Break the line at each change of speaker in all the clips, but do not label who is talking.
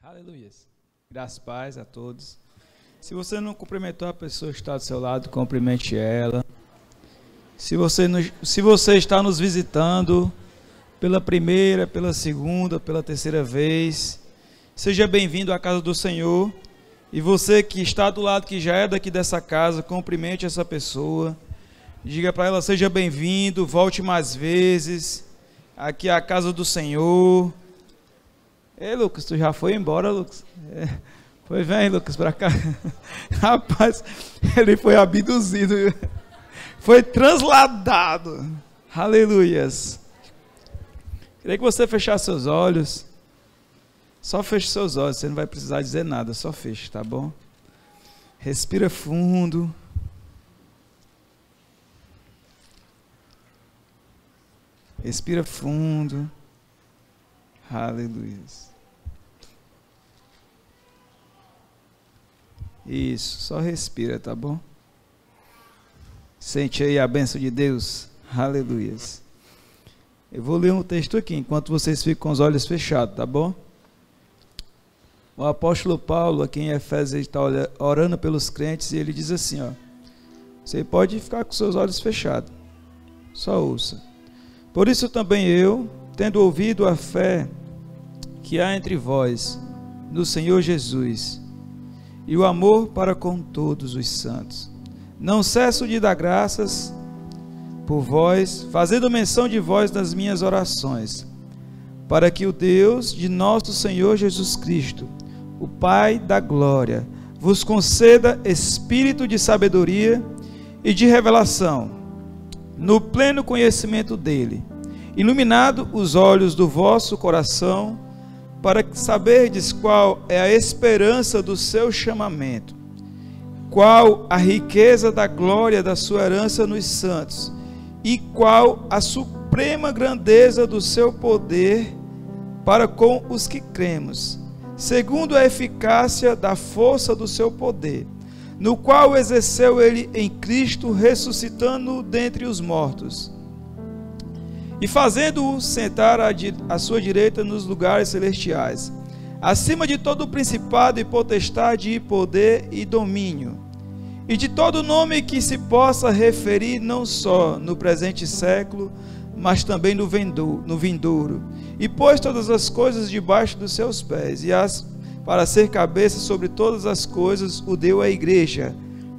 Aleluia. Graças e paz a todos. Se você não cumprimentou a pessoa que está do seu lado, cumprimente ela. Se você está nos visitando pela primeira, pela segunda, pela terceira vez, seja bem-vindo à casa do Senhor. E você que está do lado, que já é daqui dessa casa, cumprimente essa pessoa. Diga para ela, seja bem-vindo, volte mais vezes. Aqui é a casa do Senhor. Ei, Lucas, tu já foi embora, Lucas? Pois vem, Lucas, para cá. Rapaz, ele foi abduzido. Foi transladado. Aleluias. Queria que você fechasse seus olhos. Só feche seus olhos, você não vai precisar dizer nada, só feche, tá bom? Respira fundo. Respira fundo. Aleluia. Isso, só respira, tá bom? Sente aí a bênção de Deus. Aleluia. Eu vou ler um texto aqui, enquanto vocês ficam com os olhos fechados, tá bom? O apóstolo Paulo, aqui em Efésios, está orando pelos crentes e ele diz assim, ó. Você pode ficar com seus olhos fechados. Só ouça. Por isso também eu, tendo ouvido a fé que há entre vós, no Senhor Jesus, e o amor para com todos os santos, não cesso de dar graças por vós, fazendo menção de vós nas minhas orações, para que o Deus de nosso Senhor Jesus Cristo, o Pai da glória, vos conceda espírito de sabedoria e de revelação, no pleno conhecimento dele, iluminado os olhos do vosso coração, para saberdes qual é a esperança do seu chamamento, qual a riqueza da glória da sua herança nos santos, e qual a suprema grandeza do seu poder para com os que cremos, segundo a eficácia da força do seu poder, no qual exerceu ele em Cristo, ressuscitando-o dentre os mortos, e fazendo-o sentar à sua direita nos lugares celestiais, acima de todo principado e potestade e poder e domínio, e de todo nome que se possa referir não só no presente século, mas também no vindouro, e pôs todas as coisas debaixo dos seus pés, e para ser cabeça sobre todas as coisas, o deu à igreja,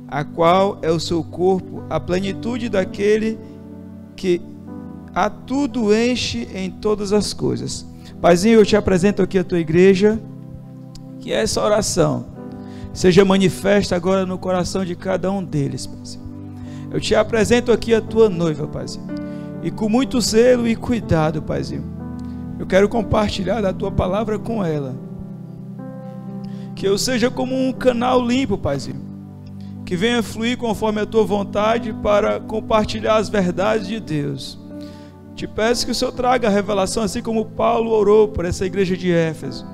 a qual é o seu corpo, a plenitude daquele que a tudo enche em todas as coisas. Paizinho, eu te apresento aqui a tua igreja, que essa oração seja manifesta agora no coração de cada um deles, Paizinho. Eu te apresento aqui a tua noiva, Paizinho, e com muito zelo e cuidado, Paizinho, eu quero compartilhar da tua palavra com ela, que eu seja como um canal limpo, Paizinho, que venha fluir conforme a tua vontade para compartilhar as verdades de Deus. Te peço que o Senhor traga a revelação, assim como Paulo orou por essa igreja de Éfeso.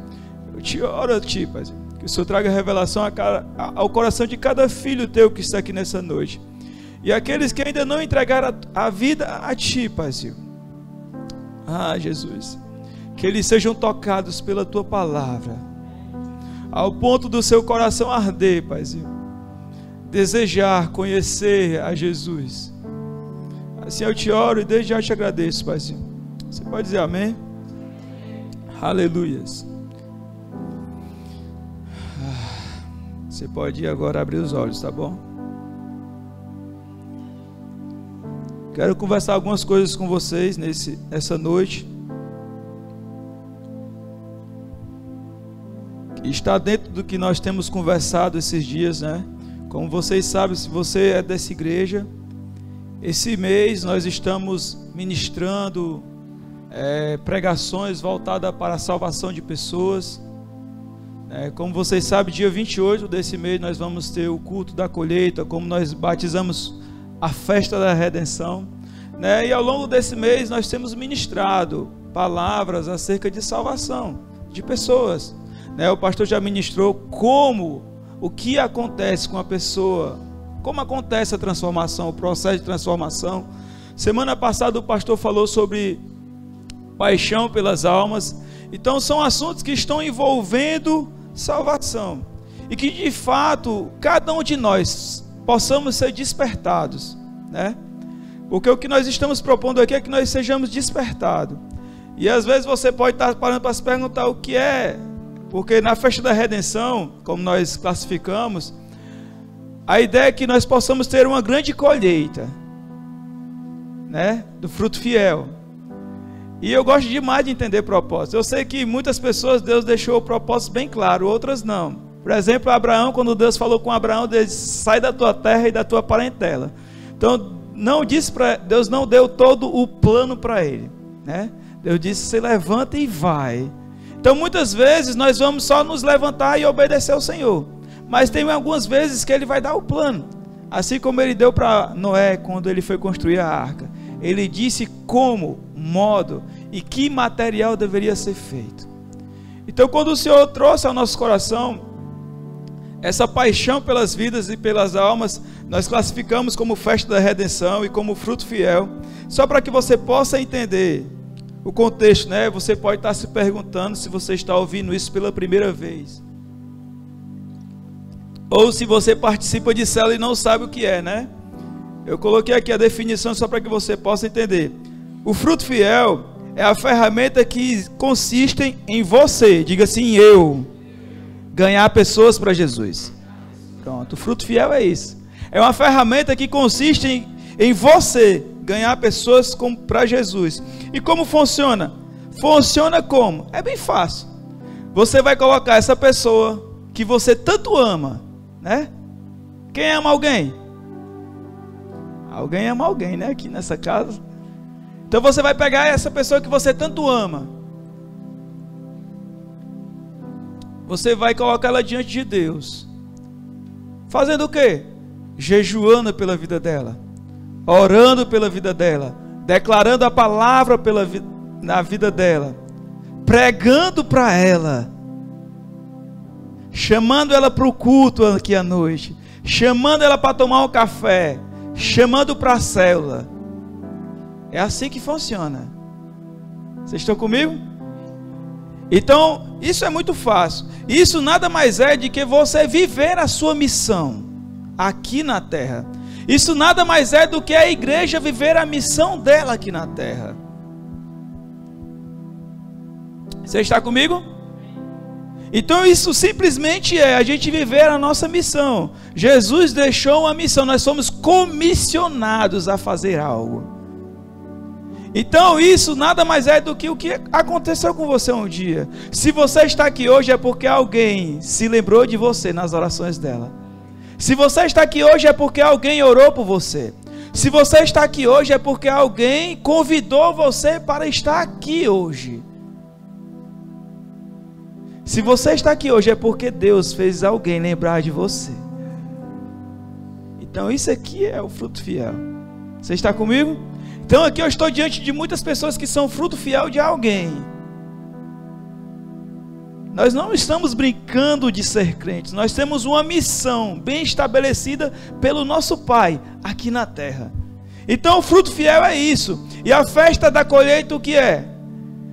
Eu te oro a ti, Pai, que o Senhor traga a revelação ao coração de cada filho teu que está aqui nessa noite. E aqueles que ainda não entregaram a vida a ti, Pai. Ah, Jesus, que eles sejam tocados pela tua palavra, ao ponto do seu coração arder, Pai, desejar conhecer a Jesus. Assim eu te oro e desde já te agradeço, Paizinho. Você pode dizer amém? Aleluias. Você pode ir agora abrir os olhos, tá bom? Quero conversar algumas coisas com vocês nessa noite. Que está dentro do que nós temos conversado esses dias, né? Como vocês sabem, se você é dessa igreja, esse mês nós estamos ministrando pregações voltadas para a salvação de pessoas. Como vocês sabem, dia 28 desse mês nós vamos ter o culto da colheita, como nós batizamos a festa da redenção. E ao longo desse mês nós temos ministrado palavras acerca de salvação de pessoas. O pastor já ministrou o que acontece com a pessoa, como acontece a transformação, o processo de transformação. Semana passada o pastor falou sobre paixão pelas almas, Então são assuntos que estão envolvendo salvação. E que de fato, cada um de nós possamos ser despertados, né? Porque o que nós estamos propondo aqui é que nós sejamos despertados. E às vezes você pode estar parando para se perguntar o que é. Porque na festa da redenção, como nós classificamos, a ideia é que nós possamos ter uma grande colheita, né, do fruto fiel. E eu gosto demais de entender propósito. Eu sei que muitas pessoas Deus deixou o propósito bem claro, outras não. Por exemplo, Abraão, quando Deus falou com Abraão, Deus disse, sai da tua terra e da tua parentela. Então, Deus não deu todo o plano para ele, né? Deus disse, se levanta e vai. Então muitas vezes nós vamos só nos levantar e obedecer ao Senhor, mas tem algumas vezes que Ele vai dar o plano, assim como Ele deu para Noé quando ele foi construir a arca. Ele disse como, modo e que material deveria ser feito. Então quando o Senhor trouxe ao nosso coração essa paixão pelas vidas e pelas almas, nós classificamos como festa da redenção e como fruto fiel, só para que você possa entender o contexto, né? Você pode estar se perguntando se você está ouvindo isso pela primeira vez, ou se você participa de célula e não sabe o que é, né? Eu coloquei aqui a definição só para que você possa entender. O fruto fiel é a ferramenta que consiste em você, diga assim, eu ganhar pessoas para Jesus. Pronto, o fruto fiel é isso. É uma ferramenta que consiste em você ganhar pessoas para Jesus. E como funciona? Funciona como? É bem fácil. Você vai colocar essa pessoa que você tanto ama, né? Quem ama alguém? Alguém ama alguém, né? Aqui nessa casa. Então você vai pegar essa pessoa que você tanto ama. Você vai colocar ela diante de Deus. Fazendo o quê? Jejuando pela vida dela, orando pela vida dela, declarando a palavra na vida dela, pregando para ela, chamando ela para o culto aqui à noite, chamando ela para tomar um café, chamando para a célula. É assim que funciona. Vocês estão comigo? Então, isso é muito fácil. Isso nada mais é de que você viver a sua missão aqui na terra. Isso nada mais é do que a igreja viver a missão dela aqui na terra. Você está comigo? Então isso simplesmente é a gente viver a nossa missão. Jesus deixou uma missão, nós somos comissionados a fazer algo. Então isso nada mais é do que o que aconteceu com você um dia. Se você está aqui hoje é porque alguém se lembrou de você nas orações dela. Se você está aqui hoje é porque alguém orou por você. Se você está aqui hoje é porque alguém convidou você para estar aqui hoje. Se você está aqui hoje é porque Deus fez alguém lembrar de você. Então isso aqui é o fruto fiel. Você está comigo? Então aqui eu estou diante de muitas pessoas que são fruto fiel de alguém. Nós não estamos brincando de ser crentes. Nós temos uma missão bem estabelecida pelo nosso Pai aqui na terra. Então o fruto fiel é isso. E a festa da colheita o que é?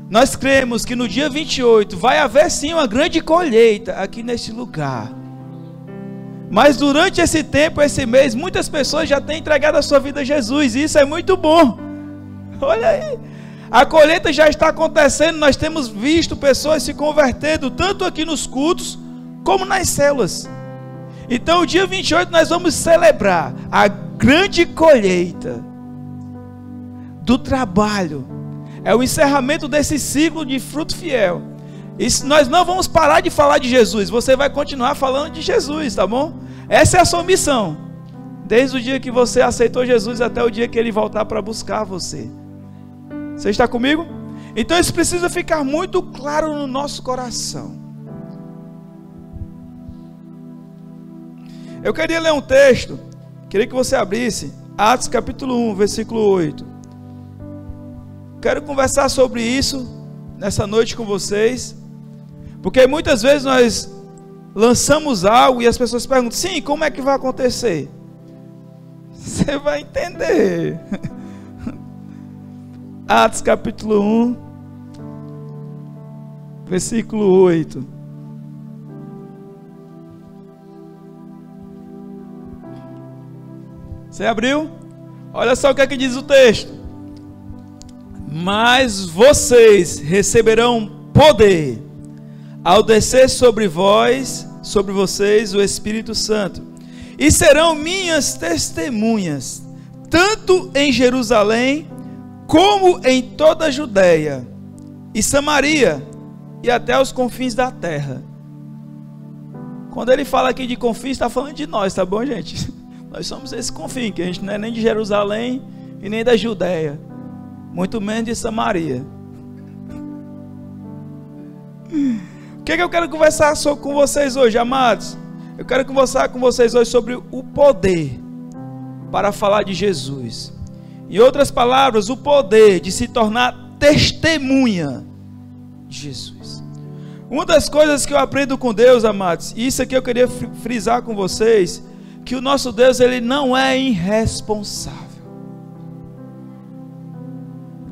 Nós cremos que no dia 28 vai haver sim uma grande colheita aqui neste lugar. Mas durante esse tempo, esse mês, muitas pessoas já têm entregado a sua vida a Jesus. E isso é muito bom. Olha aí. A colheita já está acontecendo. Nós temos visto pessoas se convertendo, tanto aqui nos cultos, como nas células. Então, o dia 28 nós vamos celebrar a grande colheita do trabalho. É o encerramento desse ciclo de fruto fiel. Isso, nós não vamos parar de falar de Jesus. Você vai continuar falando de Jesus, tá bom? Essa é a sua missão. Desde o dia que você aceitou Jesus até o dia que Ele voltar para buscar você. Você está comigo? Então isso precisa ficar muito claro no nosso coração. Eu queria ler um texto. Queria que você abrisse Atos capítulo 1, versículo 8. Quero conversar sobre isso nessa noite com vocês, porque muitas vezes nós lançamos algo e as pessoas perguntam, sim, como é que vai acontecer? Você vai entender. Atos capítulo 1, versículo 8. Você abriu? Olha só o que é que diz o texto. Mas vocês receberão poder ao descer sobre vocês o Espírito Santo, e serão minhas testemunhas, tanto em Jerusalém, como em toda a Judeia e Samaria, e até os confins da terra. Quando ele fala aqui de confins, está falando de nós, tá bom, gente? Nós somos esse confim, que a gente não é nem de Jerusalém e nem da Judeia, muito menos de Samaria. O que eu quero conversar com vocês hoje, amados? Eu quero conversar com vocês hoje sobre o poder para falar de Jesus. Em outras palavras, o poder de se tornar testemunha de Jesus. Uma das coisas que eu aprendo com Deus, amados, e isso aqui eu queria frisar com vocês, que o nosso Deus, ele não é irresponsável.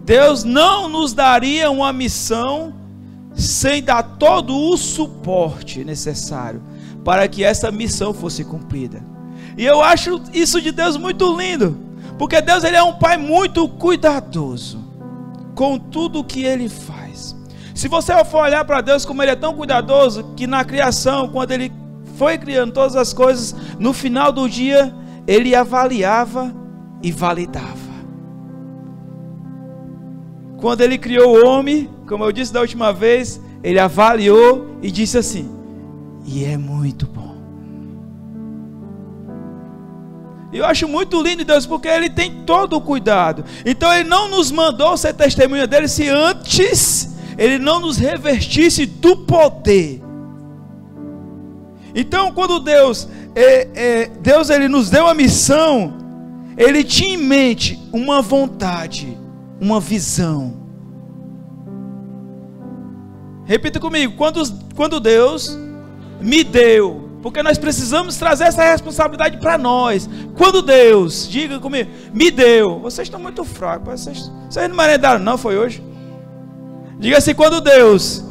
Deus não nos daria uma missão sem dar todo o suporte necessário para que essa missão fosse cumprida. E eu acho isso de Deus muito lindo, porque Deus, ele é um pai muito cuidadoso com tudo que ele faz. Se você for olhar para Deus como ele é tão cuidadoso, que na criação, quando ele foi criando todas as coisas, no final do dia ele avaliava e validava. Quando ele criou o homem, como eu disse da última vez, ele avaliou e disse assim: e é muito bom. Eu acho muito lindo Deus, porque ele tem todo o cuidado. Então ele não nos mandou ser testemunha dele se antes ele não nos revestisse do poder. Então quando Deus ele nos deu a missão, ele tinha em mente uma vontade, uma visão. Repita comigo: quando Deus me deu, porque nós precisamos trazer essa responsabilidade para nós. Quando Deus, diga comigo, me deu. Vocês estão muito fracos, vocês não merendaram não, foi hoje? Diga assim: quando Deus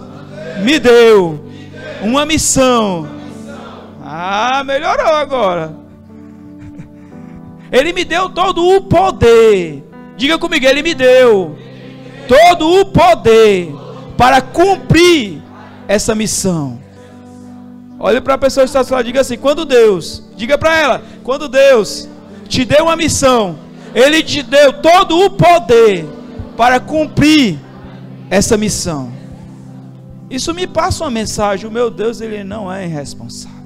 me deu uma missão. Ah, melhorou agora. Ele me deu todo o poder. Diga comigo: ele me deu todo o poder para cumprir essa missão. Olhe para a pessoa que está do seu lado, diga assim: quando Deus, diga para ela, quando Deus te deu uma missão, ele te deu todo o poder para cumprir essa missão. Isso me passa uma mensagem: o meu Deus, ele não é irresponsável.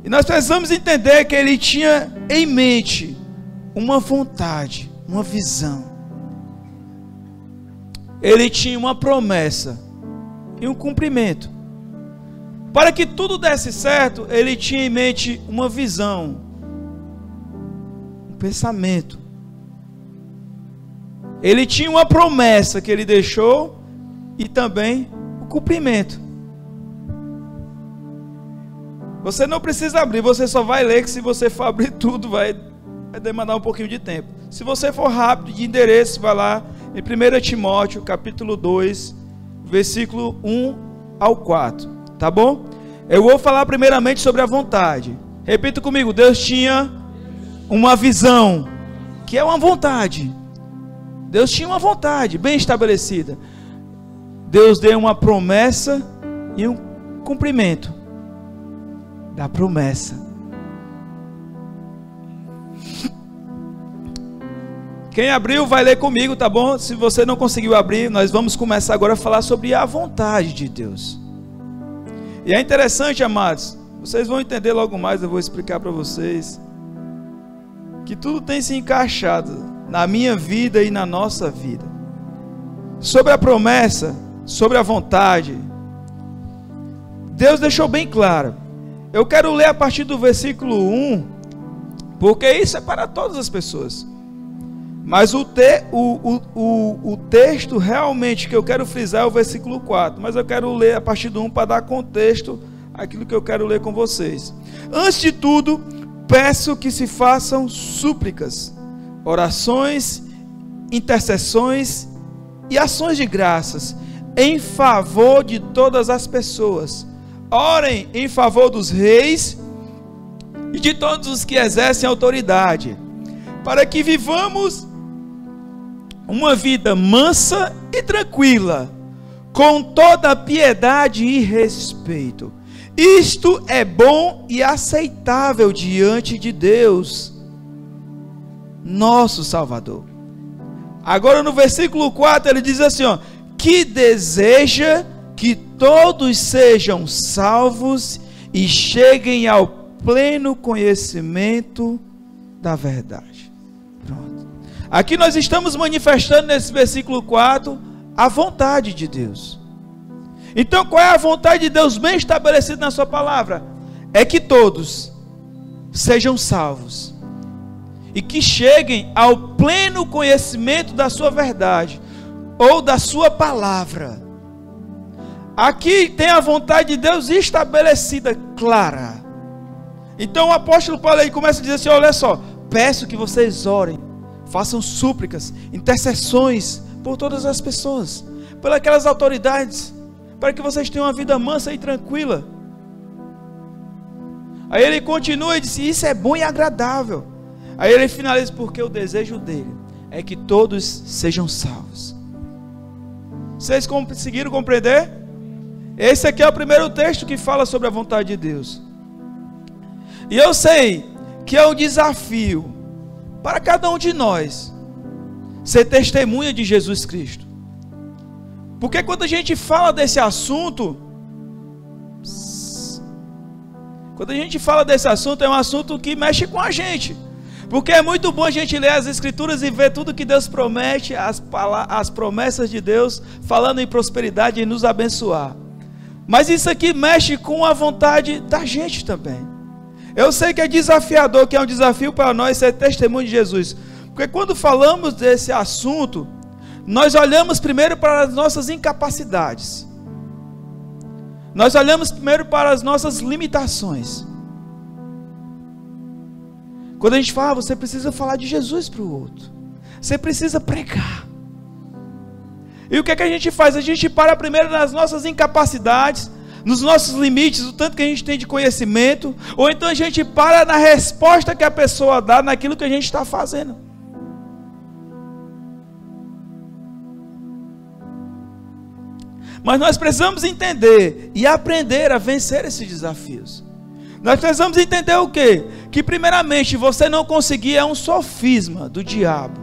E nós precisamos entender que ele tinha em mente uma vontade, uma visão. Ele tinha uma promessa e um cumprimento. Para que tudo desse certo, ele tinha em mente uma visão, um pensamento. Ele tinha uma promessa que ele deixou e também o cumprimento. Você não precisa abrir, você só vai ler, que se você for abrir tudo vai demandar um pouquinho de tempo. Se você for rápido de endereço, vai lá em 1 Timóteo capítulo 2, versículo 1 ao 4, tá bom? Eu vou falar primeiramente sobre a vontade. Repita comigo: Deus tinha uma visão, que é uma vontade. Deus tinha uma vontade bem estabelecida. Deus deu uma promessa e um cumprimento da promessa. Quem abriu vai ler comigo, tá bom? Se você não conseguiu abrir, nós vamos começar agora a falar sobre a vontade de Deus. E é interessante, amados, vocês vão entender logo mais, eu vou explicar para vocês, que tudo tem se encaixado na minha vida e na nossa vida. Sobre a promessa, sobre a vontade, Deus deixou bem claro. Eu quero ler a partir do versículo 1, porque isso é para todas as pessoas. Mas o texto realmente que eu quero frisar é o versículo 4. Mas eu quero ler a partir do 1 para dar contexto àquilo que eu quero ler com vocês. Antes de tudo, peço que se façam súplicas, orações intercessões e ações de graças em favor de todas as pessoas. Orem em favor dos reis e de todos os que exercem autoridade, para que vivamos uma vida mansa e tranquila, com toda piedade e respeito. Isto é bom e aceitável diante de Deus, nosso Salvador. Agora no versículo 4 ele diz assim, ó, que deseja que todos sejam salvos e cheguem ao pleno conhecimento da verdade. Pronto. Aqui nós estamos manifestando nesse versículo 4 a vontade de Deus. Então qual é a vontade de Deus bem estabelecida na sua palavra? É que todos sejam salvos e que cheguem ao pleno conhecimento da sua verdade ou da sua palavra. Aqui tem a vontade de Deus estabelecida, clara. Então o apóstolo Paulo aí começa a dizer assim, olha só, peço que vocês orem, façam súplicas, intercessões por todas as pessoas, por aquelas autoridades, para que vocês tenham uma vida mansa e tranquila. Aí ele continua e diz, isso é bom e agradável. Aí ele finaliza, porque o desejo dele é que todos sejam salvos. Vocês conseguiram compreender? Esse aqui é o primeiro texto que fala sobre a vontade de Deus. E eu sei que é um desafio para cada um de nós ser testemunha de Jesus Cristo. Porque quando a gente fala desse assunto, é um assunto que mexe com a gente. Porque é muito bom a gente ler as Escrituras e ver tudo que Deus promete, as promessas de Deus, falando em prosperidade e nos abençoar. Mas isso aqui mexe com a vontade da gente também. Eu sei que é desafiador, que é um desafio para nós ser testemunho de Jesus. Porque quando falamos desse assunto, nós olhamos primeiro para as nossas incapacidades. Nós olhamos primeiro para as nossas limitações. Quando a gente fala, você precisa falar de Jesus para o outro. Você precisa pregar. E o que é que a gente faz? A gente para primeiro nas nossas incapacidades, nos nossos limites, o tanto que a gente tem de conhecimento, ou então a gente para na resposta que a pessoa dá naquilo que a gente está fazendo. Mas nós precisamos entender e aprender a vencer esses desafios. Nós precisamos entender o quê? Que primeiramente você não conseguir é um sofisma do diabo.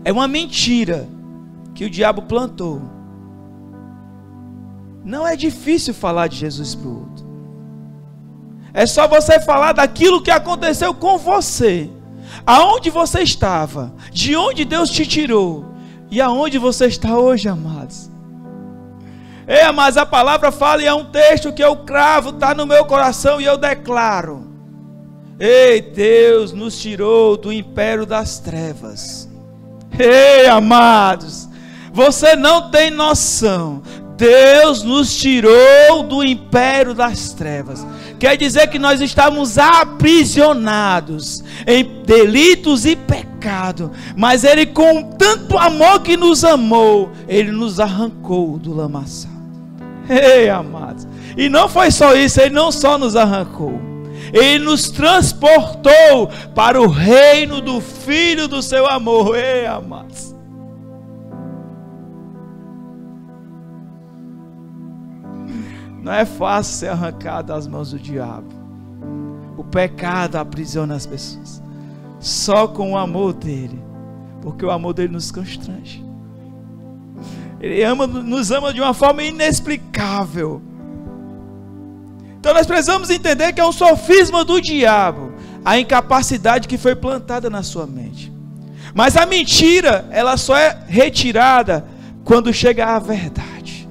É uma mentira que o diabo plantou. Não é difícil falar de Jesus para o outro. É só você falar daquilo que aconteceu com você. Aonde você estava, de onde Deus te tirou e aonde você está hoje, amados. Mas a palavra fala e é um texto que eu cravo, está no meu coração e eu declaro. Ei, Deus nos tirou do império das trevas. Ei, amados, você não tem noção. Deus nos tirou do império das trevas. Quer dizer que nós estávamos aprisionados em delitos e pecado. Mas Ele, com tanto amor que nos amou, Ele nos arrancou do lamaçal. Ei, amados, e não foi só isso, Ele não só nos arrancou, Ele nos transportou para o reino do Filho do seu amor. Ei, amados, não é fácil ser arrancado das mãos do diabo. O pecado aprisiona as pessoas. Só com o amor dele, porque o amor dele nos constrange. Ele nos ama de uma forma inexplicável. Então nós precisamos entender que é um sofisma do diabo a incapacidade que foi plantada na sua mente. Mas a mentira, ela só é retirada quando chega a verdade.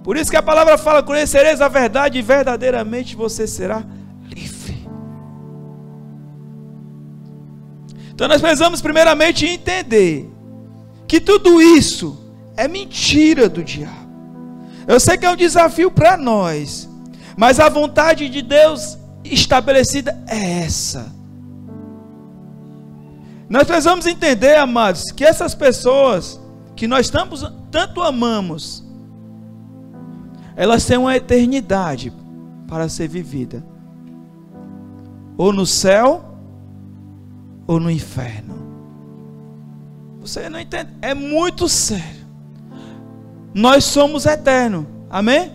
Por isso que a palavra fala: conhecereis a verdade e verdadeiramente você será livre. Então nós precisamos primeiramente entender que tudo isso é mentira do diabo. Eu sei que é um desafio para nós, mas a vontade de Deus estabelecida é essa. Nós precisamos entender, amados, que essas pessoas que nós tanto amamos, elas têm uma eternidade para ser vivida, ou no céu, ou no inferno. Você não entende? É muito sério. Nós somos eternos, amém?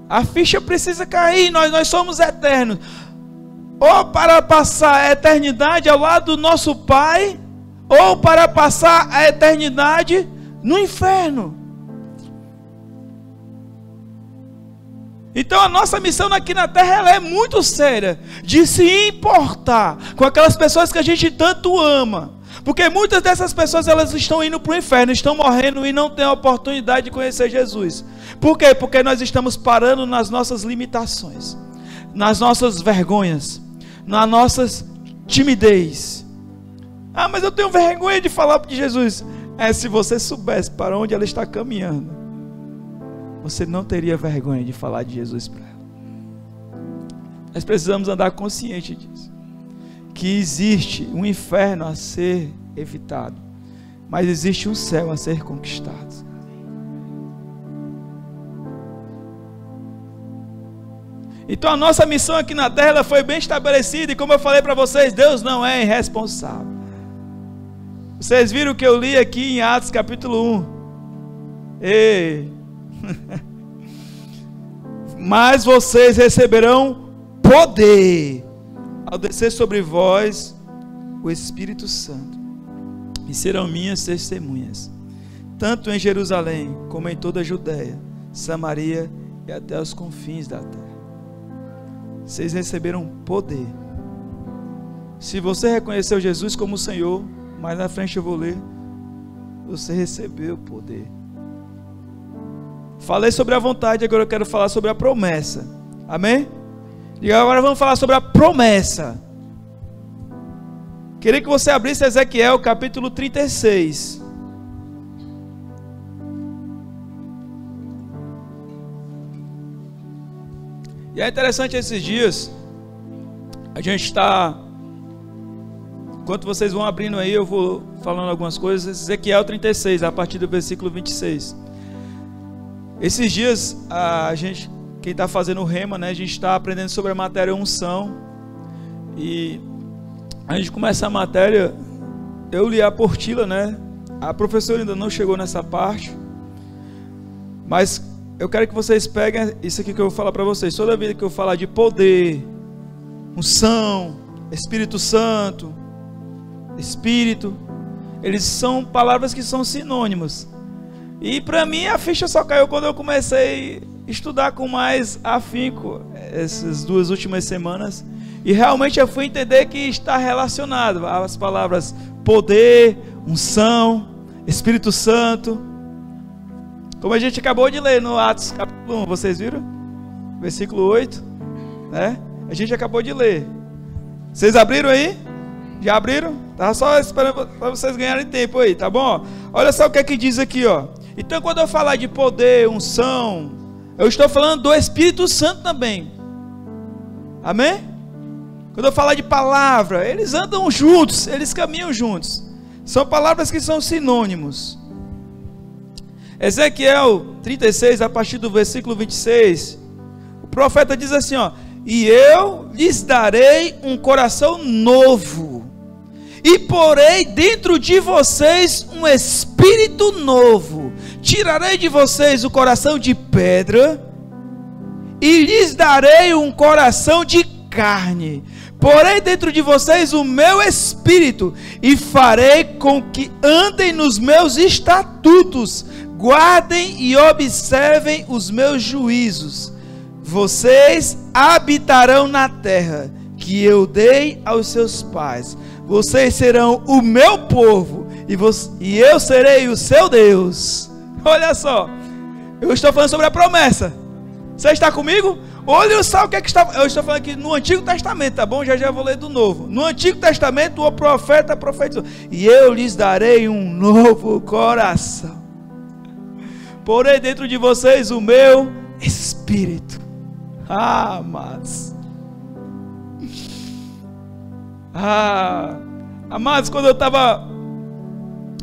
A ficha precisa cair, nós somos eternos, ou para passar a eternidade ao lado do nosso Pai, ou para passar a eternidade no inferno. Então a nossa missão aqui na terra, ela é muito séria, de se importar com aquelas pessoas que a gente tanto ama, porque muitas dessas pessoas, elas estão indo para o inferno, estão morrendo e não têm a oportunidade de conhecer Jesus. Por quê? Porque nós estamos parando nas nossas limitações, nas nossas vergonhas, na nossa timidez. Ah, mas eu tenho vergonha de falar de Jesus. Se você soubesse para onde ela está caminhando, você não teria vergonha de falar de Jesus para ela. Nós precisamos andar consciente disso, que existe um inferno a ser evitado, mas existe um céu a ser conquistado. Então a nossa missão aqui na terra, ela foi bem estabelecida, e como eu falei para vocês, Deus não é irresponsável. Vocês viram o que eu li aqui em Atos capítulo 1? Ei! Mas vocês receberão poder ao descer sobre vós o Espírito Santo, e serão minhas testemunhas, tanto em Jerusalém como em toda a Judéia, Samaria e até os confins da terra. Vocês receberam poder. Se você reconheceu Jesus como Senhor, mais na frente eu vou ler, você recebeu poder. Falei sobre a vontade, agora eu quero falar sobre a promessa. Amém? E agora vamos falar sobre a promessa. Queria que você abrisse Ezequiel capítulo 36. E é interessante esses dias, a gente está, enquanto vocês vão abrindo aí, eu vou falando algumas coisas. Ezequiel 36, a partir do versículo 26. Esses dias, a gente, quem está fazendo o rema, né, a gente está aprendendo sobre a matéria unção. E a gente começa a matéria, eu li a apostila, né? A professora ainda não chegou nessa parte, mas eu quero que vocês peguem isso aqui que eu vou falar para vocês. Toda vida que eu falar de poder, unção, Espírito Santo, Espírito, eles são palavras que são sinônimos. E para mim a ficha só caiu quando eu comecei a estudar com mais afinco essas 2 últimas semanas. E realmente eu fui entender que está relacionado às palavras poder, unção, Espírito Santo. Como a gente acabou de ler no Atos capítulo 1, vocês viram? Versículo 8, né? A gente acabou de ler. Vocês abriram aí? Já abriram? Estava só esperando para vocês ganharem tempo aí, tá bom? Olha só o que é que diz aqui, ó. Então quando eu falar de poder, unção, eu estou falando do Espírito Santo também. Amém? Quando eu falar de palavra, eles andam juntos, eles caminham juntos. São palavras que são sinônimos. Ezequiel 36, a partir do versículo 26, o profeta diz assim, ó: e eu lhes darei um coração novo, e porei dentro de vocês um espírito novo, tirarei de vocês o coração de pedra, e lhes darei um coração de carne, porei dentro de vocês o meu espírito, e farei com que andem nos meus estatutos, guardem e observem os meus juízos. Vocês habitarão na terra que eu dei aos seus pais. Vocês serão o meu povo e eu serei o seu Deus. Olha só, eu estou falando sobre a promessa. Você está comigo? Olha só o que é que está. Eu estou falando aqui no Antigo Testamento, tá bom? Já vou ler do Novo. No Antigo Testamento o profeta profetizou: e eu lhes darei um novo coração, porei dentro de vocês o meu espírito. Ah, mas Amados, quando eu estava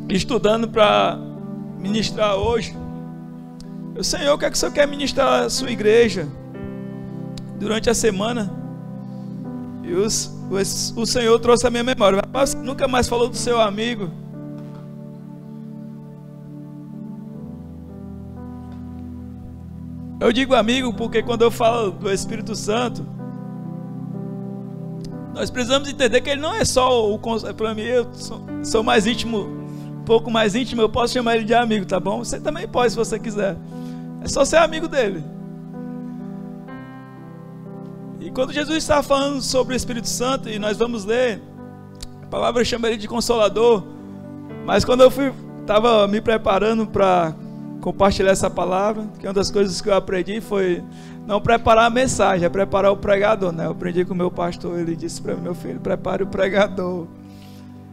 estudando para ministrar hoje, Senhor, o que é que o Senhor quer ministrar a sua igreja durante a semana? E o Senhor trouxe a minha memória. Mas nunca mais falou do seu amigo. Eu digo amigo porque quando eu falo do Espírito Santo, nós precisamos entender que ele não é só o conselho. Para mim, eu sou mais íntimo, um pouco mais íntimo, eu posso chamar ele de amigo, tá bom? Você também pode, se você quiser. É só ser amigo dele. E quando Jesus estava falando sobre o Espírito Santo, e nós vamos ler, a palavra chama ele de Consolador. Mas quando eu estava me preparando para compartilhar essa palavra, que uma das coisas que eu aprendi foi não preparar a mensagem, é preparar o pregador, né? Eu aprendi com o meu pastor, ele disse para mim: meu filho, prepare o pregador.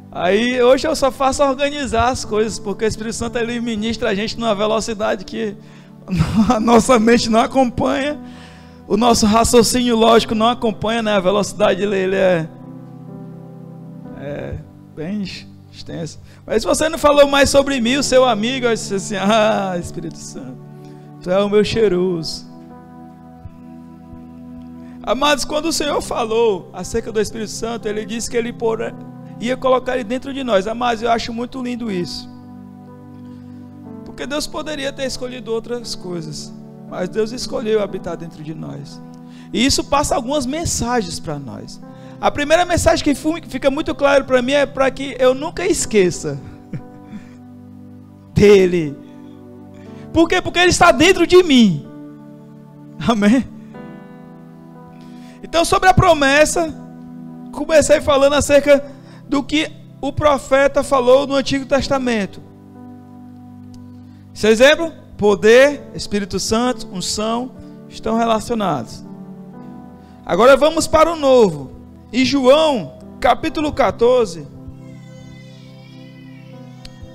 Aí hoje eu só faço organizar as coisas, porque o Espírito Santo ele ministra a gente numa velocidade que a nossa mente não acompanha, o nosso raciocínio lógico não acompanha, né? A velocidade dele é bem extensa. Mas se você não falou mais sobre mim, o seu amigo, eu disse assim: Espírito Santo, tu é o meu cheiroso. Amados, quando o Senhor falou acerca do Espírito Santo, ele disse que ele ia colocar ele dentro de nós. Amados, eu acho muito lindo isso, porque Deus poderia ter escolhido outras coisas, mas Deus escolheu habitar dentro de nós. E isso passa algumas mensagens para nós. A primeira mensagem que fica muito claro para mim é para que eu nunca esqueça dele. Por quê? Porque ele está dentro de mim. Amém? Então, sobre a promessa, comecei falando acerca do que o profeta falou no Antigo Testamento. Vocês lembram? Poder, Espírito Santo, unção, estão relacionados. Agora vamos para o Novo. Em João, capítulo 14.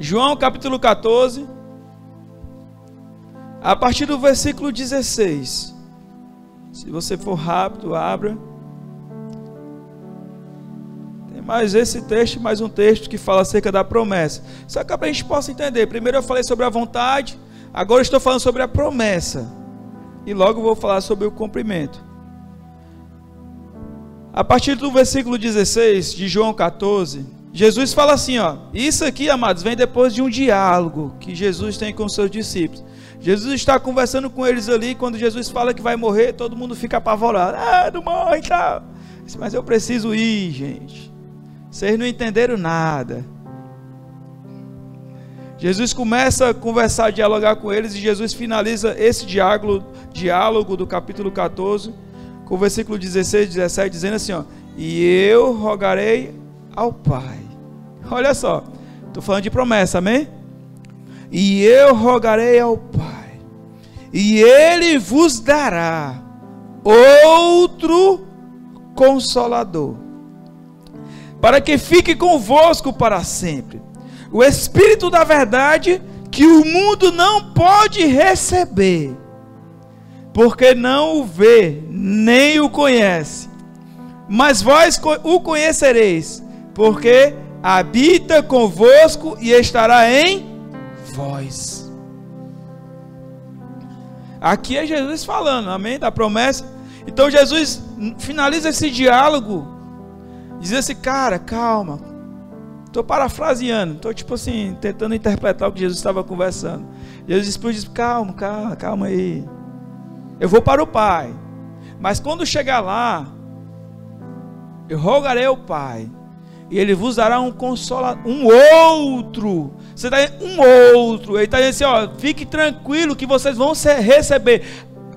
João, capítulo 14. A partir do versículo 16. Se você for rápido, abra. Tem mais esse texto, mais um texto que fala acerca da promessa. Só que para a gente possa entender. Primeiro eu falei sobre a vontade. Agora eu estou falando sobre a promessa. E logo eu vou falar sobre o cumprimento. A partir do versículo 16 de João 14, Jesus fala assim, ó. Isso aqui, amados, vem depois de um diálogo que Jesus tem com os seus discípulos. Jesus está conversando com eles ali, quando Jesus fala que vai morrer, todo mundo fica apavorado. Não morre e tal. Mas eu preciso ir, gente. Vocês não entenderam nada. Jesus começa a conversar, a dialogar com eles, e Jesus finaliza esse diálogo do capítulo 14, com o versículo 16 e 17, dizendo assim, ó: e eu rogarei ao Pai. Olha só, estou falando de promessa, amém? E eu rogarei ao Pai, e Ele vos dará outro Consolador, para que fique convosco para sempre, o Espírito da verdade, que o mundo não pode receber, porque não o vê, nem o conhece. Mas vós o conhecereis, porque habita convosco e estará em vós. Aqui é Jesus falando, amém? Da promessa. Então Jesus finaliza esse diálogo, diz assim: cara, calma. Estou parafraseando, estou tipo assim, tentando interpretar o que Jesus estava conversando. Jesus diz: calma aí. Eu vou para o Pai, mas quando chegar lá, eu rogarei ao Pai, e Ele vos dará um consolador, um outro. Você está um outro. Ele está dizendo assim, ó, fique tranquilo que vocês vão receber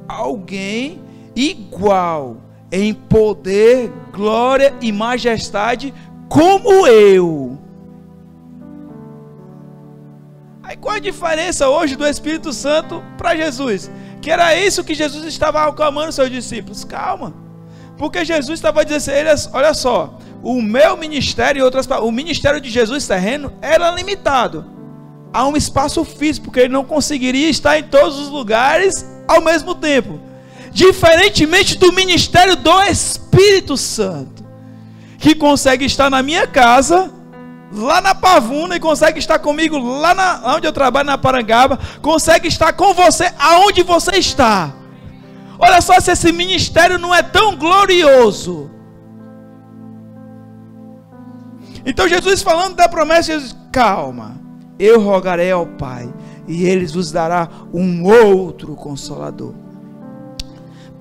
alguém igual em poder, glória e majestade como eu. Aí qual a diferença hoje do Espírito Santo para Jesus? Que era isso que Jesus estava acalmando seus discípulos. Calma, porque Jesus estava dizendo assim, olha só, o meu ministério, o ministério de Jesus terreno era limitado a um espaço físico, porque ele não conseguiria estar em todos os lugares ao mesmo tempo, diferentemente do ministério do Espírito Santo. que consegue estar na minha casa, lá na Pavuna, e consegue estar comigo lá onde eu trabalho, na Parangaba, consegue estar com você aonde você está. Olha só se esse ministério não é tão glorioso. Então Jesus falando da promessa, Jesus, calma, eu rogarei ao Pai, e Ele vos dará um outro Consolador,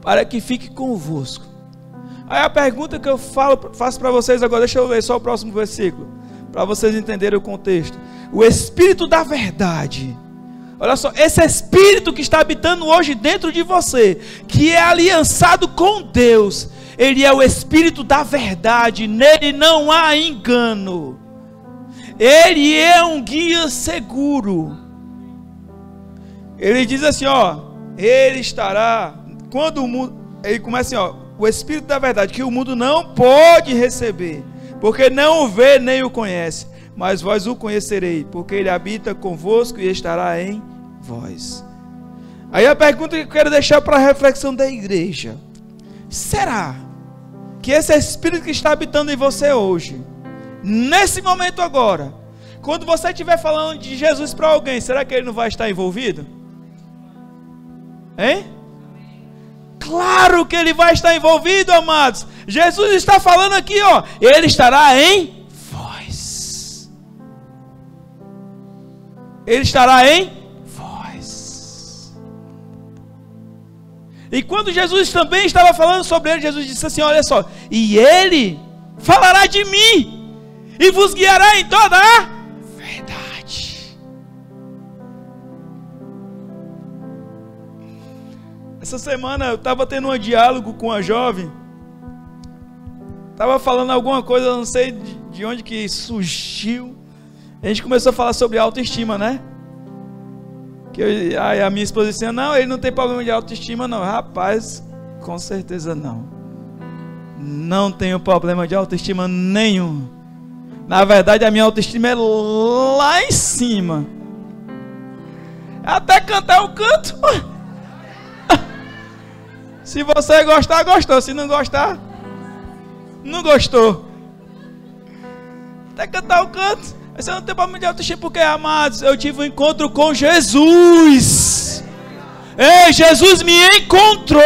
para que fique convosco. Aí a pergunta que eu faço para vocês agora, deixa eu ler só o próximo versículo, para vocês entenderem o contexto. O Espírito da verdade, olha só, esse Espírito que está habitando hoje dentro de você, que é aliançado com Deus, Ele é o Espírito da verdade, nele não há engano, Ele é um guia seguro. Ele diz assim, ó, Ele estará, quando o mundo, ele começa assim, ó, o Espírito da verdade, que o mundo não pode receber, porque não o vê nem o conhece, mas vós o conhecereis, porque Ele habita convosco e estará em vós. Aí a pergunta que eu quero deixar para a reflexão da igreja: será que esse Espírito que está habitando em você hoje, nesse momento agora, quando você estiver falando de Jesus para alguém, será que ele não vai estar envolvido? Hein? Claro que ele vai estar envolvido, amados. Jesus está falando aqui, ó, Ele estará em vós. Ele estará em vós. E quando Jesus também estava falando sobre ele, Jesus disse assim, olha só, e Ele falará de mim, e vos guiará em toda a verdade. Essa semana eu estava tendo um diálogo com uma jovem, estava falando alguma coisa, eu não sei de onde que surgiu, a gente começou a falar sobre autoestima, né? Aí a minha esposa disse, não, ele não tem problema de autoestima não. Rapaz, com certeza não. Não tenho problema de autoestima nenhum. Na verdade a minha autoestima é lá em cima. Até cantar eu canto. Se você gostar, gostou. Se não gostar, não gostou. Até cantar eu canto. Mas eu não tenho problema de autoestima, porque, amados, eu tive um encontro com Jesus. Ei, Jesus me encontrou.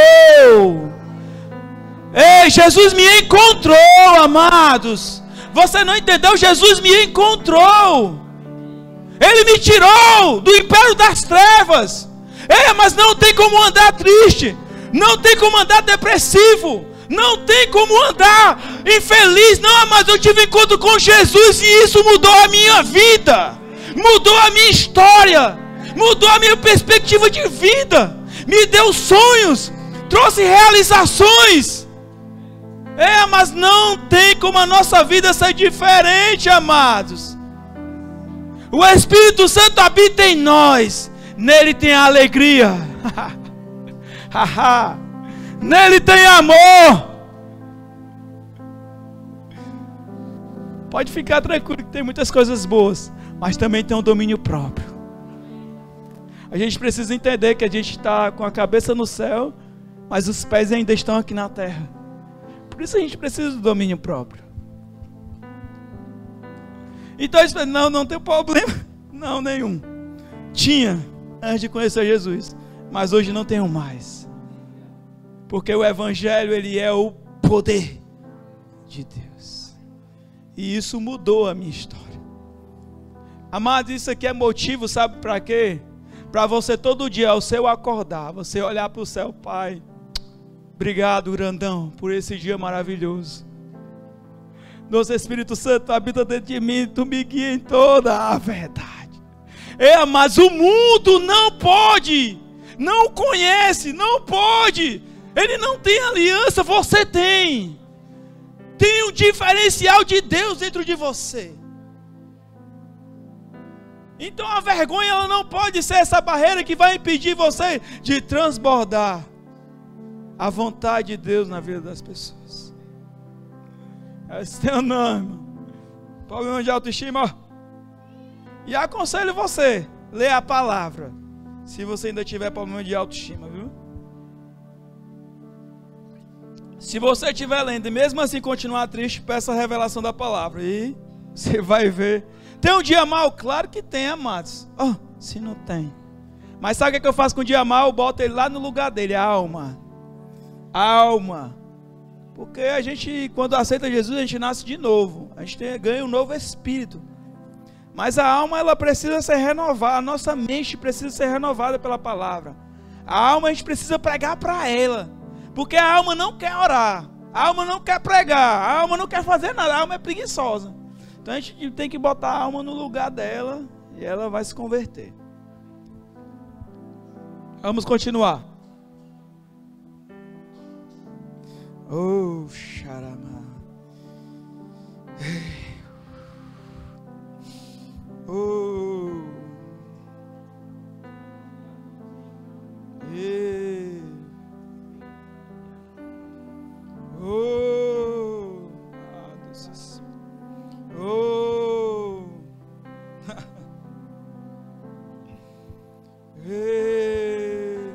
Ei, Jesus me encontrou, amados. Você não entendeu? Jesus me encontrou. Ele me tirou do império das trevas. Ei, mas não tem como andar triste. Não tem como andar depressivo. Não tem como andar infeliz. Não, mas eu tive encontro com Jesus e isso mudou a minha vida. Mudou a minha história. Mudou a minha perspectiva de vida. Me deu sonhos. Trouxe realizações. Mas não tem como a nossa vida ser diferente, amados. O Espírito Santo habita em nós. Nele tem alegria. Nele tem amor. Pode ficar tranquilo que tem muitas coisas boas, mas também tem um domínio próprio. A gente precisa entender que a gente está com a cabeça no céu, mas os pés ainda estão aqui na terra. Por isso a gente precisa do domínio próprio. Então eu disse, não tem problema. Não, nenhum. Tinha antes de conhecer Jesus, mas hoje não tenho mais. Porque o Evangelho, ele é o poder de Deus. E isso mudou a minha história. Amados, isso aqui é motivo, sabe para quê? Para você todo dia, ao seu acordar, você olhar para o céu, Pai, obrigado, grandão, por esse dia maravilhoso. Nosso Espírito Santo habita dentro de mim, tu me guia em toda a verdade. Mas o mundo não pode, não conhece, não pode. Ele não tem aliança, você tem. Tem um diferencial de Deus dentro de você. Então a vergonha, ela não pode ser essa barreira que vai impedir você de transbordar a vontade de Deus na vida das pessoas. Esse é o nome. Problema de autoestima, ó. E aconselho você, lê a palavra, se você ainda tiver problema de autoestima, viu? Se você estiver lendo e mesmo assim continuar triste, peça a revelação da palavra e você vai ver. Tem um dia mau? Claro que tem, amados. Oh, se não tem. Mas sabe o que eu faço com o dia mau? Eu boto ele lá no lugar dele, a alma. A alma. Porque a gente, quando aceita Jesus, a gente nasce de novo. A gente ganha um novo espírito. Mas a alma, ela precisa ser renovada. A nossa mente precisa ser renovada pela palavra. A alma, a gente precisa pregar para ela. Porque a alma não quer orar. A alma não quer pregar. A alma não quer fazer nada. A alma é preguiçosa. Então a gente tem que botar a alma no lugar dela e ela vai se converter. Vamos continuar. Oh, xarama. Oh. Yeah. Oh. Ah, Deus. Oh. Hey.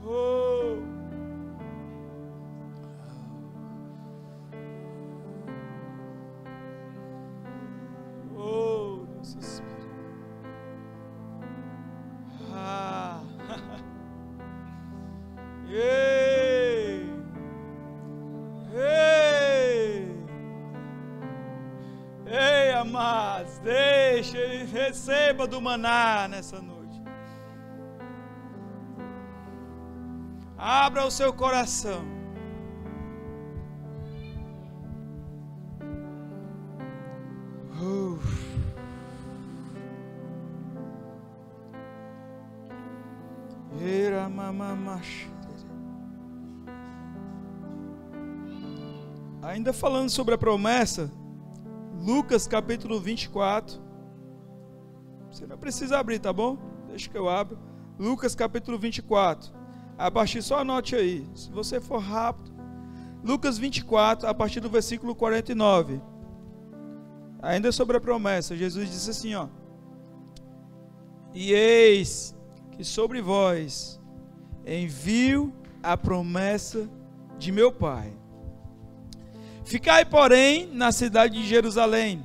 Oh. Oh, Deus Espírito. Ah. Ei. Ei. Ei, amados, deixa ele, receba do maná nessa noite. Abra o seu coração. Ainda falando sobre a promessa, Lucas capítulo 24. Você não precisa abrir, tá bom? Deixa que eu abro. Lucas capítulo 24. A partir, só anote aí. Se você for rápido. Lucas 24, a partir do versículo 49. Ainda sobre a promessa, Jesus disse assim, ó: e eis que sobre vós envio a promessa de meu Pai. Ficai, porém, na cidade de Jerusalém,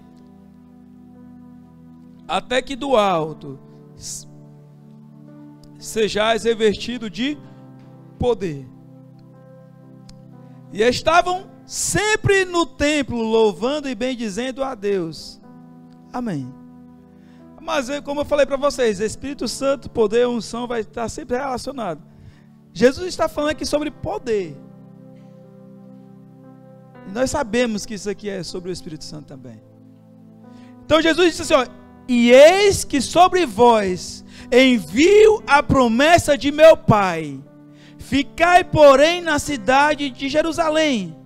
até que do alto sejais revestido de poder. E estavam sempre no templo, louvando e bendizendo a Deus. Amém. Mas, como eu falei para vocês, Espírito Santo, poder, unção, vai estar sempre relacionado. Jesus está falando aqui sobre poder. E nós sabemos que isso aqui é sobre o Espírito Santo também. Então Jesus disse assim, ó: e eis que sobre vós envio a promessa de meu Pai. Ficai, porém, na cidade de Jerusalém,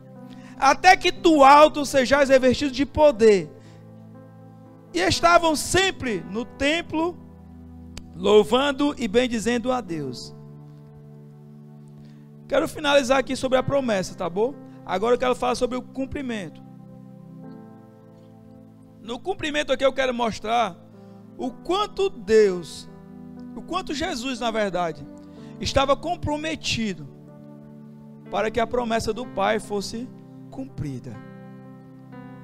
até que do alto sejais revestidos de poder. E estavam sempre no templo, louvando e bendizendo a Deus. Quero finalizar aqui sobre a promessa, tá bom? Agora eu quero falar sobre o cumprimento. No cumprimento aqui eu quero mostrar o quanto Deus, o quanto Jesus, na verdade, estava comprometido para que a promessa do Pai fosse cumprida.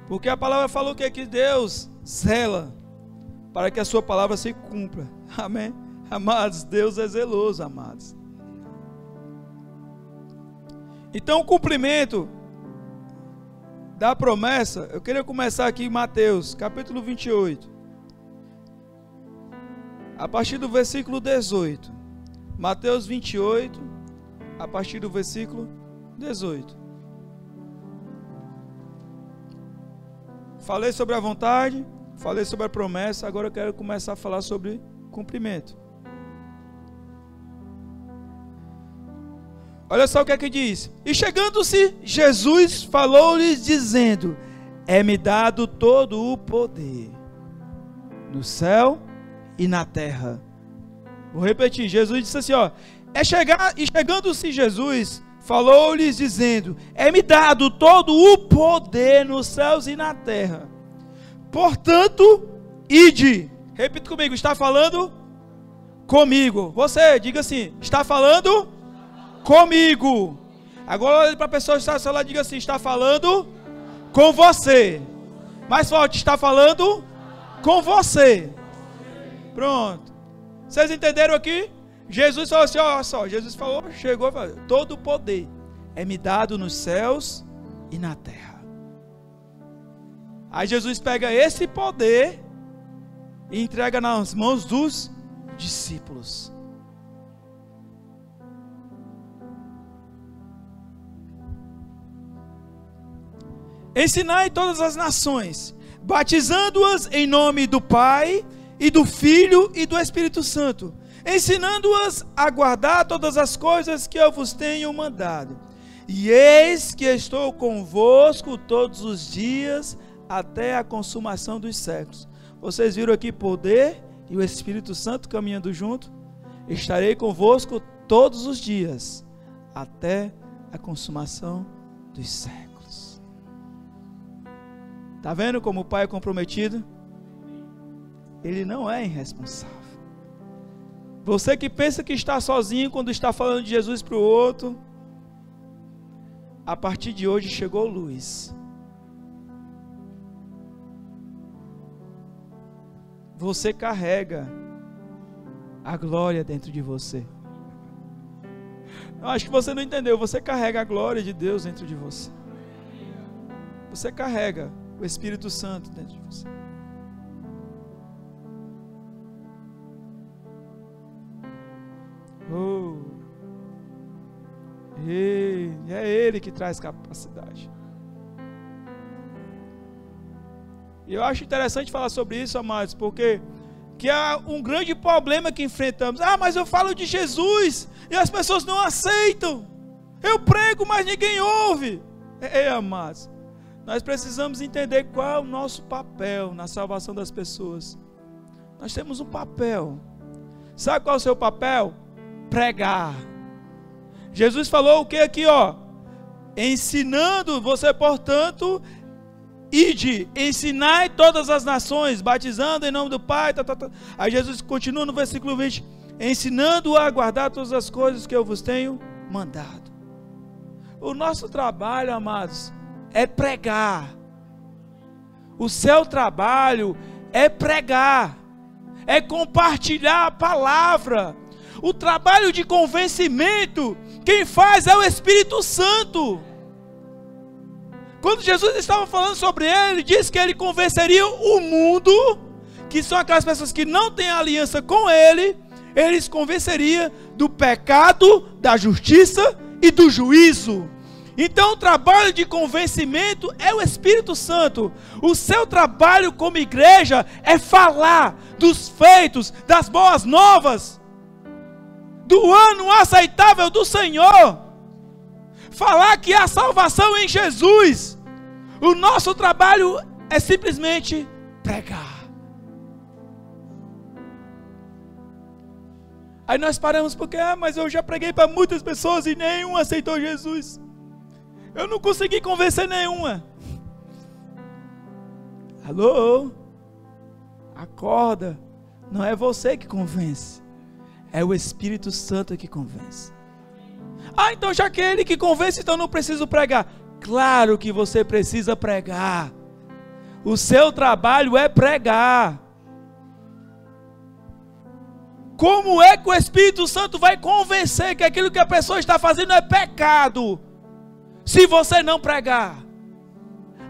Porque a palavra falou que Deus zela para que a sua palavra se cumpra. Amém? Amados, Deus é zeloso, amados. Então o cumprimento da promessa, eu queria começar aqui em Mateus, capítulo 28. A partir do versículo 18. Mateus 28, a partir do versículo 18. Falei sobre a vontade, falei sobre a promessa, agora eu quero começar a falar sobre cumprimento. Olha só o que é que diz. E chegando-se, Jesus falou-lhes dizendo: é-me dado todo o poder, no céu e na terra. Vou repetir, Jesus disse assim, ó: e chegando-se Jesus, falou-lhes dizendo: é-me dado todo o poder nos céus e na terra. Portanto, ide. Repita comigo, está falando comigo. Você, diga assim, está falando comigo. Agora olhe para a pessoa que está ao seu lado e diga assim: está falando com você. Mais forte, está falando com você. Pronto. Vocês entenderam aqui? Jesus falou assim, olha só, Jesus falou, chegou e falou: todo o poder é me dado nos céus e na terra. Aí Jesus pega esse poder e entrega nas mãos dos discípulos. Ensinai todas as nações, batizando-as em nome do Pai, e do Filho e do Espírito Santo, ensinando-as a guardar todas as coisas que eu vos tenho mandado. E eis que estou convosco todos os dias, até a consumação dos séculos. Vocês viram aqui poder e o Espírito Santo caminhando junto? Estarei convosco todos os dias, até a consumação dos séculos. Está vendo como o Pai é comprometido? Ele não é irresponsável. Você que pensa que está sozinho quando está falando de Jesus para o outro, a partir de hoje chegou luz. Você carrega a glória dentro de você. Eu acho que você não entendeu. Você carrega a glória de Deus dentro de você. Você carrega o Espírito Santo dentro de você. É Ele que traz capacidade. E eu acho interessante falar sobre isso, amados, porque que há um grande problema que enfrentamos. Ah, mas eu falo de Jesus e as pessoas não aceitam. Eu prego, mas ninguém ouve. Amados, nós precisamos entender qual é o nosso papel na salvação das pessoas. Nós temos um papel. Sabe qual é o seu papel? Pregar. Jesus falou o que aqui, ó? Ensinando você, portanto, ide, ensinai todas as nações, batizando em nome do Pai. Aí Jesus continua no versículo 20: ensinando a guardar todas as coisas que eu vos tenho mandado. O nosso trabalho, amados, é pregar. O seu trabalho é pregar, é compartilhar a palavra. O trabalho de convencimento, quem faz é o Espírito Santo. Quando Jesus estava falando sobre ele, disse que ele convenceria o mundo, que são aquelas pessoas que não têm aliança com ele, eles convenceria do pecado, da justiça e do juízo. Então o trabalho de convencimento é o Espírito Santo. O seu trabalho como igreja é falar dos feitos, das boas novas, do ano aceitável do Senhor. Falar que há salvação em Jesus. O nosso trabalho é simplesmente pregar. Aí nós paramos porque, mas eu já preguei para muitas pessoas e nenhum aceitou Jesus. Eu não consegui convencer nenhuma. Alô? Acorda. Não é você que convence. É o Espírito Santo que convence. Ah, então já que é Ele que convence, então não preciso pregar. Claro que você precisa pregar. O seu trabalho é pregar. Como é que o Espírito Santo vai convencer que aquilo que a pessoa está fazendo é pecado, se você não pregar?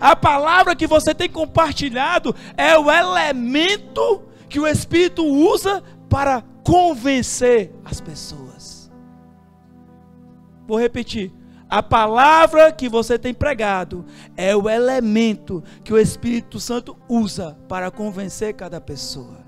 A palavra que você tem compartilhado é o elemento que o Espírito usa para convencer as pessoas. Vou repetir. A palavra que você tem pregado é o elemento que o Espírito Santo usa para convencer cada pessoa.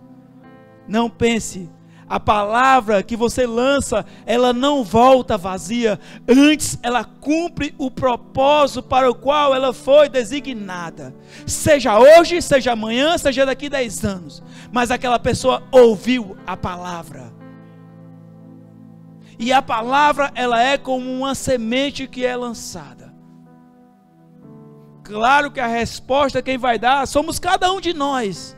Não pense, a palavra que você lança, ela não volta vazia. Antes, ela cumpre o propósito para o qual ela foi designada. Seja hoje, seja amanhã, seja daqui 10 anos. Mas aquela pessoa ouviu a palavra. E a palavra, ela é como uma semente que é lançada. Claro que a resposta quem vai dar somos cada um de nós.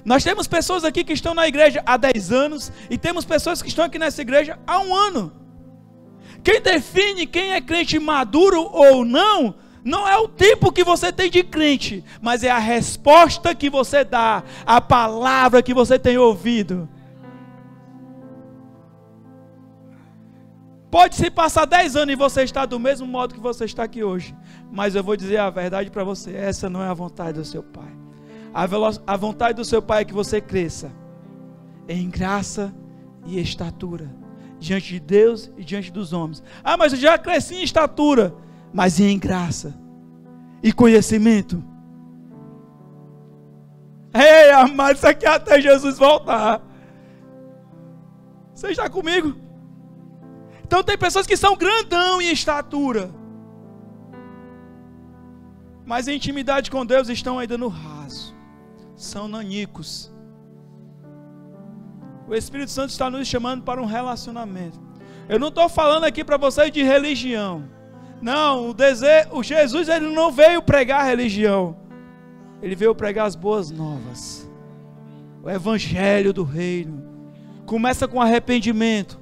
Nós temos pessoas aqui que estão na igreja há 10 anos e temos pessoas que estão aqui nessa igreja há 1 ano. Quem define quem é crente maduro ou não, não é o tempo que você tem de crente, mas é a resposta que você dá, a palavra que você tem ouvido. Pode se passar 10 anos e você está do mesmo modo que você está aqui hoje, mas eu vou dizer a verdade para você, essa não é a vontade do seu Pai. A vontade do seu Pai é que você cresça em graça e estatura, diante de Deus e diante dos homens. Ah, mas eu já cresci em estatura, mas em graça e conhecimento. Ei, amado, isso aqui é até Jesus voltar. Você está comigo? Então tem pessoas que são grandão em estatura, mas em intimidade com Deus estão ainda no raso. São nanicos. O Espírito Santo está nos chamando para um relacionamento. Eu não estou falando aqui para vocês de religião. Não, o Jesus ele não veio pregar religião. Ele veio pregar as boas novas. O evangelho do reino. Começa com arrependimento.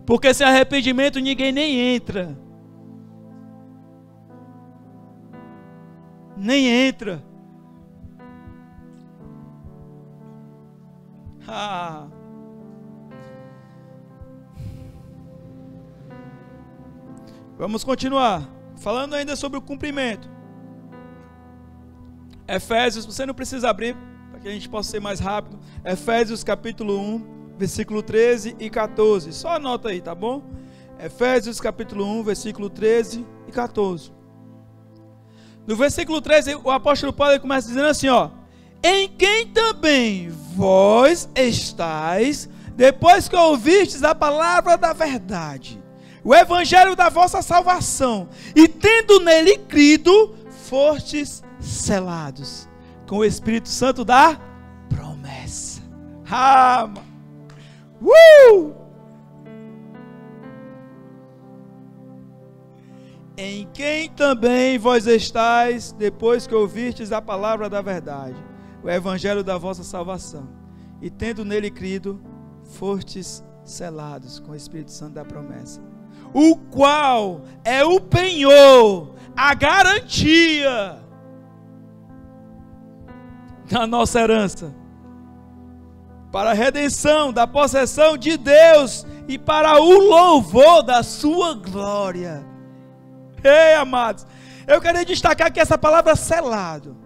Porque sem arrependimento ninguém nem entra. Nem entra. Vamos continuar. Falando ainda sobre o cumprimento. Efésios, você não precisa abrir, para que a gente possa ser mais rápido. Efésios capítulo 1, versículo 13 e 14. Só anota aí, tá bom? Efésios capítulo 1, versículo 13 e 14. No versículo 13, o apóstolo Paulo começa dizendo assim, ó: em quem também vós estáis, depois que ouvistes a palavra da verdade, o evangelho da vossa salvação, e tendo nele crido, fostes selados com o Espírito Santo da promessa. Em quem também vós estáis, depois que ouvistes a palavra da verdade, o evangelho da vossa salvação, e tendo nele crido, fostes selados com o Espírito Santo da promessa, o qual é o penhor, a garantia da nossa herança, para a redenção da possessão de Deus e para o louvor da sua glória. Ei, amados, eu quero destacar aqui essa palavra selado.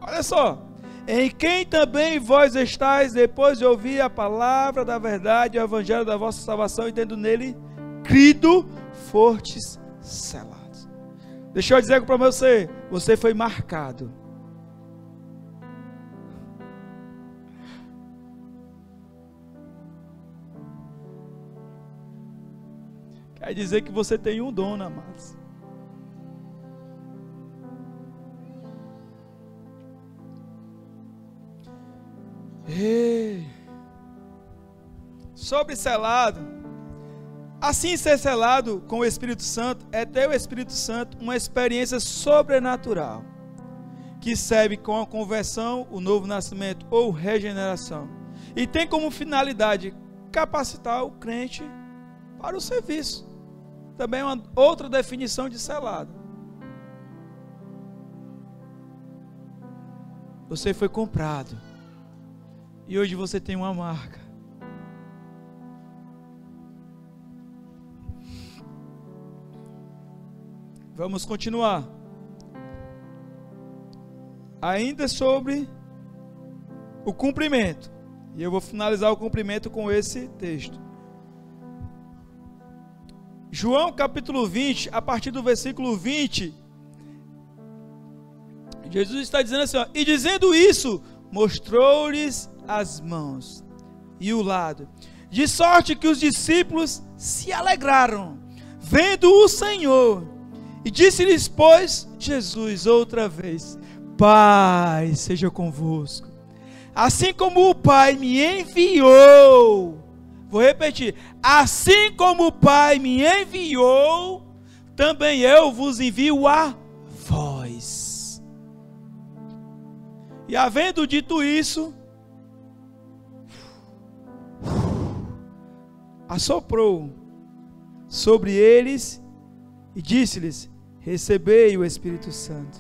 Olha só: em quem também vós estáis, depois de ouvir a palavra da verdade, o evangelho da vossa salvação, e tendo nele crido, fostes selados. Deixa eu dizer para você, você foi marcado. Quer dizer que você tem um dom, amados. Sobre selado, assim ser selado com o Espírito Santo é ter o Espírito Santo uma experiência sobrenatural, que serve com a conversão, o novo nascimento ou regeneração, e tem como finalidade capacitar o crente para o serviço. Também é uma outra definição de selado. Você foi comprado e hoje você tem uma marca. Vamos continuar. Ainda sobre o cumprimento. E eu vou finalizar o cumprimento com esse texto. João capítulo 20, a partir do versículo 20. Jesus está dizendo assim, ó: e dizendo isso, mostrou-lhes as mãos e o lado, de sorte que os discípulos se alegraram, vendo o Senhor. E disse-lhes, pois, Jesus outra vez: Pai seja convosco, assim como o Pai me enviou. Vou repetir: assim como o Pai me enviou, também eu vos envio a vós. E havendo dito isso, assoprou sobre eles e disse-lhes: recebei o Espírito Santo.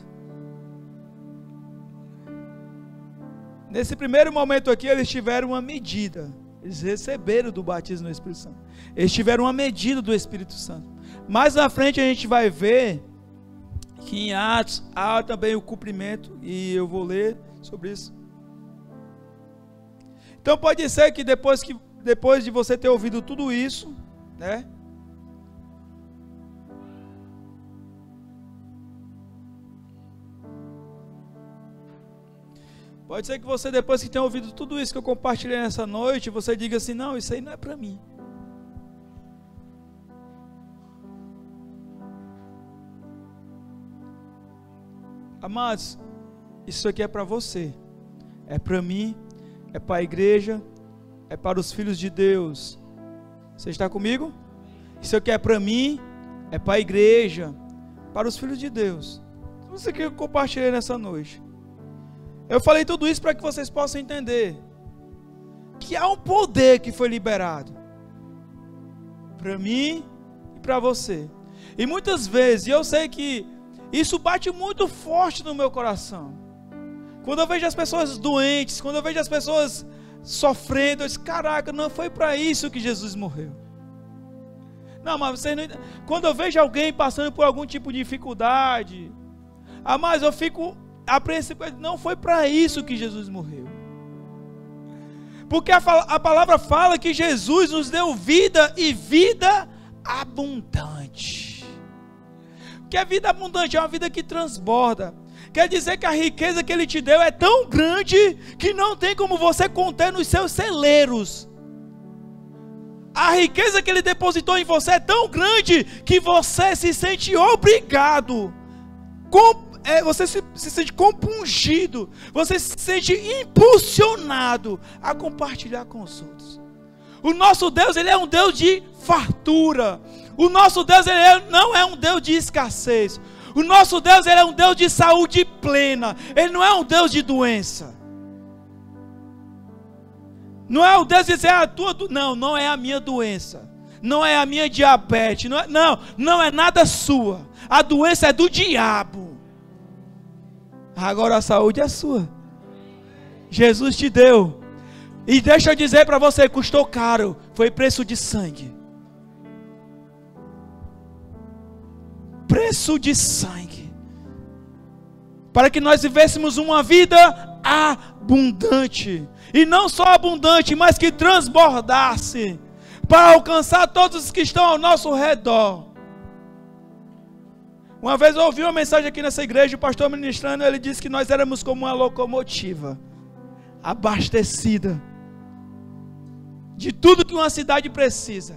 Nesse primeiro momento aqui, eles tiveram uma medida. Eles receberam do batismo no Espírito Santo. Eles tiveram uma medida do Espírito Santo. Mais na frente a gente vai ver que em Atos há também o cumprimento, e eu vou ler sobre isso. Então pode ser que depois de você ter ouvido tudo isso, né? Pode ser que você, depois que tenha ouvido tudo isso que eu compartilhei nessa noite, você diga assim: não, isso aí não é para mim. Amados, isso aqui é para você, é para mim, é para a igreja, é para os filhos de Deus. Você está comigo? Isso aqui é para mim, é para a igreja, para os filhos de Deus. Isso aqui eu compartilhei nessa noite. Eu falei tudo isso para que vocês possam entender que há um poder que foi liberado para mim e para você. E muitas vezes, eu sei que isso bate muito forte no meu coração. Quando eu vejo as pessoas doentes, quando eu vejo as pessoas sofrendo, eu digo: caraca, não foi para isso que Jesus morreu. Não, mas vocês não... Quando eu vejo alguém passando por algum tipo de dificuldade, mas eu fico apreensivo. Não foi para isso que Jesus morreu. Porque a palavra fala que Jesus nos deu vida e vida abundante. O que é vida abundante? É uma vida que transborda. Quer dizer que a riqueza que Ele te deu é tão grande que não tem como você conter nos seus celeiros. A riqueza que Ele depositou em você é tão grande que você se sente obrigado, você se sente compungido, você se sente impulsionado a compartilhar com os outros. O nosso Deus, Ele é um Deus de fartura. O nosso Deus, não é um Deus de escassez. O nosso Deus, Ele é um Deus de saúde plena. Ele não é um Deus de doença. Não é o Deus de dizer: não é a minha doença, não é a minha diabetes, não é nada sua. A doença é do diabo. Agora a saúde é sua. Jesus te deu. E deixa eu dizer para você, custou caro, foi preço de sangue. Preço de sangue. Para que nós vivêssemos uma vida abundante. E não só abundante, mas que transbordasse. Para alcançar todos os que estão ao nosso redor. Uma vez eu ouvi uma mensagem aqui nessa igreja, o pastor ministrando, ele disse que nós éramos como uma locomotiva, abastecida de tudo que uma cidade precisa.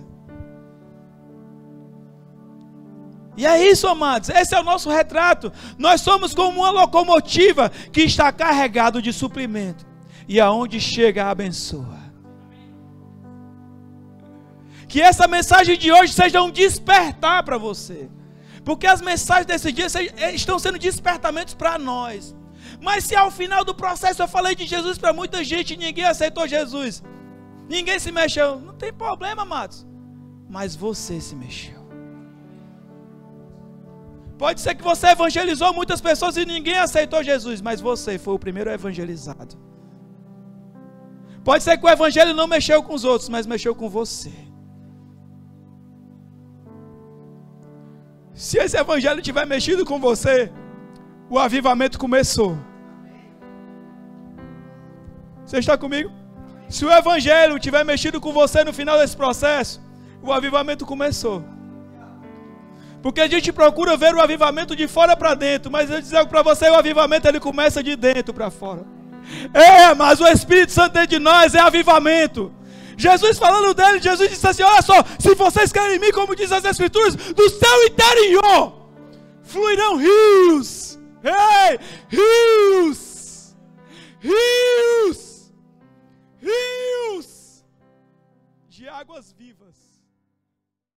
E é isso, amados, esse é o nosso retrato. Nós somos como uma locomotiva que está carregado de suprimento, e aonde chega abençoa. Que essa mensagem de hoje seja um despertar para você. Porque as mensagens desse dia estão sendo despertamentos para nós. Mas se ao final do processo eu falei de Jesus para muita gente e ninguém aceitou Jesus, ninguém se mexeu, não tem problema, amados. Mas você se mexeu. Pode ser que você evangelizou muitas pessoas e ninguém aceitou Jesus, mas você foi o primeiro evangelizado. Pode ser que o evangelho não mexeu com os outros, mas mexeu com você. Se esse evangelho tiver mexido com você, o avivamento começou. Você está comigo? Se o evangelho tiver mexido com você no final desse processo, o avivamento começou. Porque a gente procura ver o avivamento de fora para dentro, mas eu dizer para você, o avivamento ele começa de dentro para fora. Mas o Espírito Santo dentro de nós é avivamento. Jesus falando dele, Jesus disse assim: olha só, se vocês querem em mim, como diz as Escrituras, do seu interior fluirão rios, rios de águas vivas.